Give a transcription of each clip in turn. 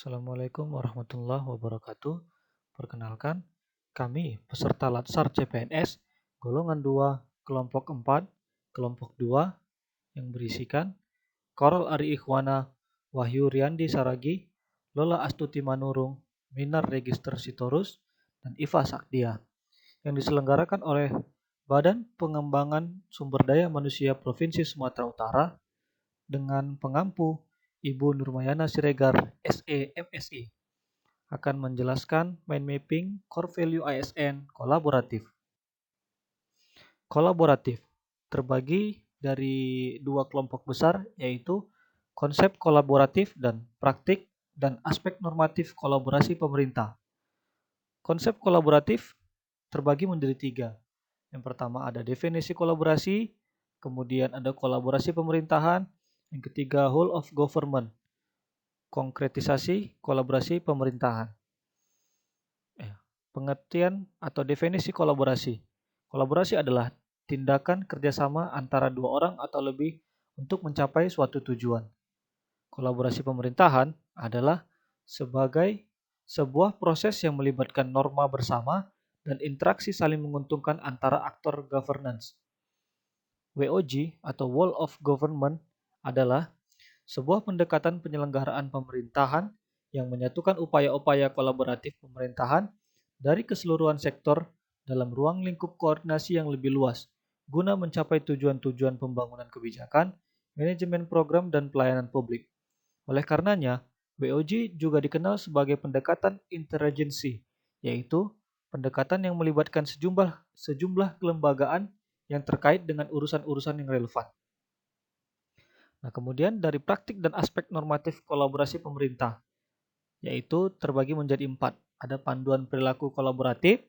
Assalamualaikum warahmatullahi wabarakatuh. Perkenalkan, kami peserta Latsar CPNS golongan 2 kelompok 4 kelompok 2 yang berisikan Korol Ari Ikhwana, Wahyu Riyandi Saragi, Lola Astuti Manurung, Minar Register Sitorus, dan Iva Sakdia yang diselenggarakan oleh Badan Pengembangan Sumber Daya Manusia Provinsi Sumatera Utara dengan pengampu Ibu Nurmayana Siregar, SE MSI, akan menjelaskan mind mapping core value ASN kolaboratif. Kolaboratif terbagi dari dua kelompok besar, yaitu konsep kolaboratif dan praktik dan aspek normatif kolaborasi pemerintah. Konsep kolaboratif terbagi menjadi tiga. Yang pertama ada definisi kolaborasi, kemudian ada kolaborasi pemerintahan, yang ketiga whole of government, konkretisasi kolaborasi pemerintahan. Pengertian atau definisi kolaborasi. Kolaborasi adalah tindakan kerjasama antara dua orang atau lebih untuk mencapai suatu tujuan. Kolaborasi pemerintahan adalah sebagai sebuah proses yang melibatkan norma bersama dan interaksi saling menguntungkan antara aktor governance. WOG atau Whole of Government adalah sebuah pendekatan penyelenggaraan pemerintahan yang menyatukan upaya-upaya kolaboratif pemerintahan dari keseluruhan sektor dalam ruang lingkup koordinasi yang lebih luas, guna mencapai tujuan-tujuan pembangunan kebijakan, manajemen program, dan pelayanan publik. Oleh karenanya, WOG juga dikenal sebagai pendekatan interagency, yaitu pendekatan yang melibatkan sejumlah kelembagaan yang terkait dengan urusan-urusan yang relevan. Nah, kemudian dari praktik dan aspek normatif kolaborasi pemerintah, yaitu terbagi menjadi 4. Ada panduan perilaku kolaboratif,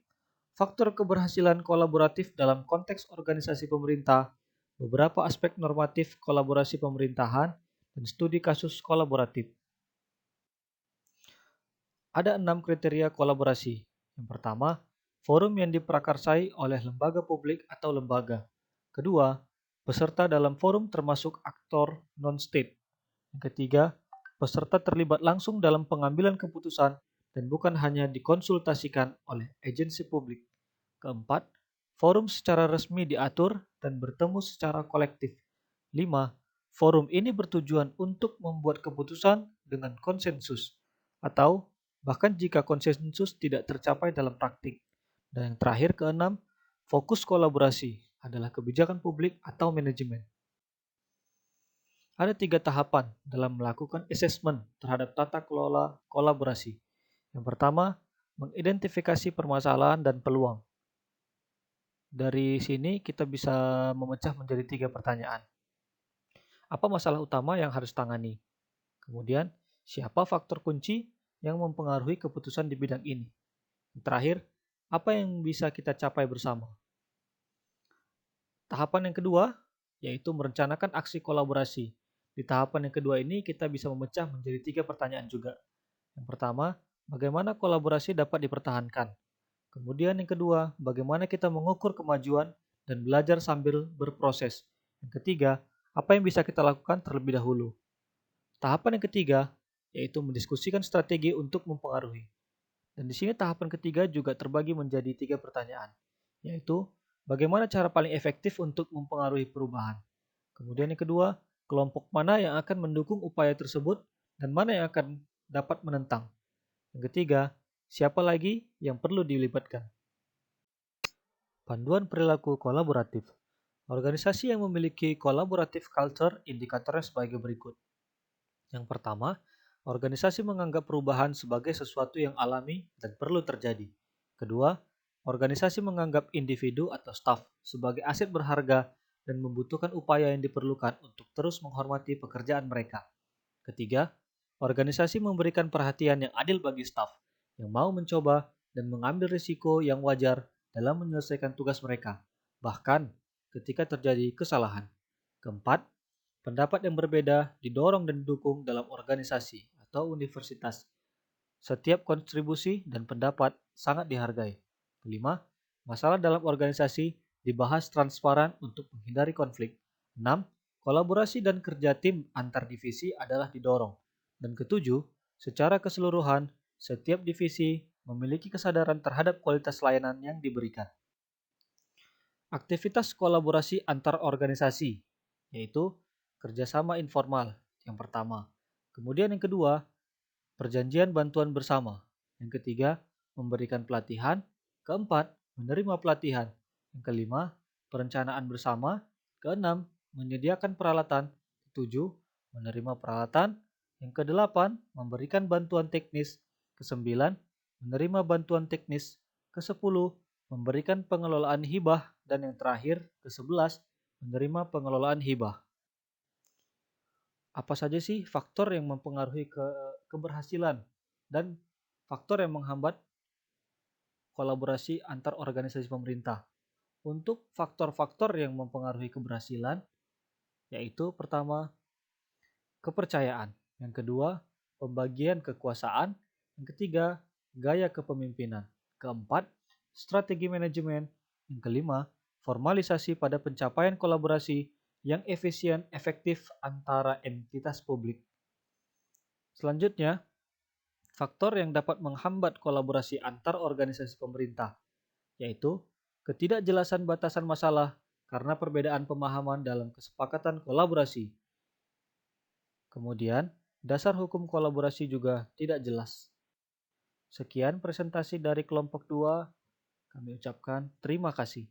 faktor keberhasilan kolaboratif dalam konteks organisasi pemerintah, beberapa aspek normatif kolaborasi pemerintahan, dan studi kasus kolaboratif. Ada 6 kriteria kolaborasi. Yang pertama, forum yang diprakarsai oleh lembaga publik atau lembaga. Kedua, peserta dalam forum termasuk aktor non-state. Yang ketiga, peserta terlibat langsung dalam pengambilan keputusan dan bukan hanya dikonsultasikan oleh agensi publik. Keempat, forum secara resmi diatur dan bertemu secara kolektif. 5. Forum ini bertujuan untuk membuat keputusan dengan konsensus atau bahkan jika konsensus tidak tercapai dalam praktik. Dan yang terakhir keenam, fokus kolaborasi adalah kebijakan publik atau manajemen. Ada 3 tahapan dalam melakukan assessment terhadap tata kelola kolaborasi. Yang pertama, mengidentifikasi permasalahan dan peluang. Dari sini kita bisa memecah menjadi 3 pertanyaan. Apa masalah utama yang harus tangani? Kemudian, siapa faktor kunci yang mempengaruhi keputusan di bidang ini? Yang terakhir, apa yang bisa kita capai bersama? Tahapan yang kedua, yaitu merencanakan aksi kolaborasi. Di tahapan yang kedua ini kita bisa memecah menjadi 3 pertanyaan juga. Yang pertama, bagaimana kolaborasi dapat dipertahankan? Kemudian yang kedua, bagaimana kita mengukur kemajuan dan belajar sambil berproses. Yang ketiga, apa yang bisa kita lakukan terlebih dahulu. Tahapan yang ketiga, yaitu mendiskusikan strategi untuk mempengaruhi. Dan di sini tahapan ketiga juga terbagi menjadi 3 pertanyaan, yaitu bagaimana cara paling efektif untuk mempengaruhi perubahan. Kemudian yang kedua, kelompok mana yang akan mendukung upaya tersebut dan mana yang akan dapat menentang. Yang ketiga, siapa lagi yang perlu dilibatkan. Panduan perilaku kolaboratif. Organisasi yang memiliki collaborative culture indikatornya sebagai berikut. Yang pertama, organisasi menganggap perubahan sebagai sesuatu yang alami dan perlu terjadi. Kedua, organisasi menganggap individu atau staf sebagai aset berharga dan membutuhkan upaya yang diperlukan untuk terus menghormati pekerjaan mereka. Ketiga, organisasi memberikan perhatian yang adil bagi staf yang mau mencoba dan mengambil risiko yang wajar dalam menyelesaikan tugas mereka, bahkan ketika terjadi kesalahan. Keempat, pendapat yang berbeda didorong dan didukung dalam organisasi atau universitas. Setiap kontribusi dan pendapat sangat dihargai. Kelima, masalah dalam organisasi dibahas transparan untuk menghindari konflik. 6. Kolaborasi dan kerja tim antar divisi adalah didorong. Dan ketujuh, Secara keseluruhan, setiap divisi memiliki kesadaran terhadap kualitas layanan yang diberikan. Aktivitas kolaborasi antar organisasi, yaitu kerjasama informal yang pertama. Kemudian yang kedua, perjanjian bantuan bersama. Yang ketiga, memberikan pelatihan. Keempat, menerima pelatihan. Yang kelima, perencanaan bersama. Keenam, menyediakan peralatan. Ketujuh, menerima peralatan. Yang kedelapan, memberikan bantuan teknis. Kesembilan, menerima bantuan teknis. Kesepuluh, memberikan pengelolaan hibah. Dan yang terakhir, ke-11, menerima pengelolaan hibah. Apa saja sih faktor yang mempengaruhi keberhasilan dan faktor yang menghambat kolaborasi antar organisasi pemerintah? Untuk faktor-faktor yang mempengaruhi keberhasilan, yaitu pertama, kepercayaan. Yang kedua, pembagian kekuasaan. Yang ketiga, gaya kepemimpinan. Keempat, strategi manajemen. Yang kelima, formalisasi pada pencapaian kolaborasi yang efisien, efektif antara entitas publik. Selanjutnya, faktor yang dapat menghambat kolaborasi antar organisasi pemerintah, yaitu ketidakjelasan batasan masalah karena perbedaan pemahaman dalam kesepakatan kolaborasi. Kemudian, dasar hukum kolaborasi juga tidak jelas. Sekian presentasi dari kelompok 2. Kami ucapkan terima kasih.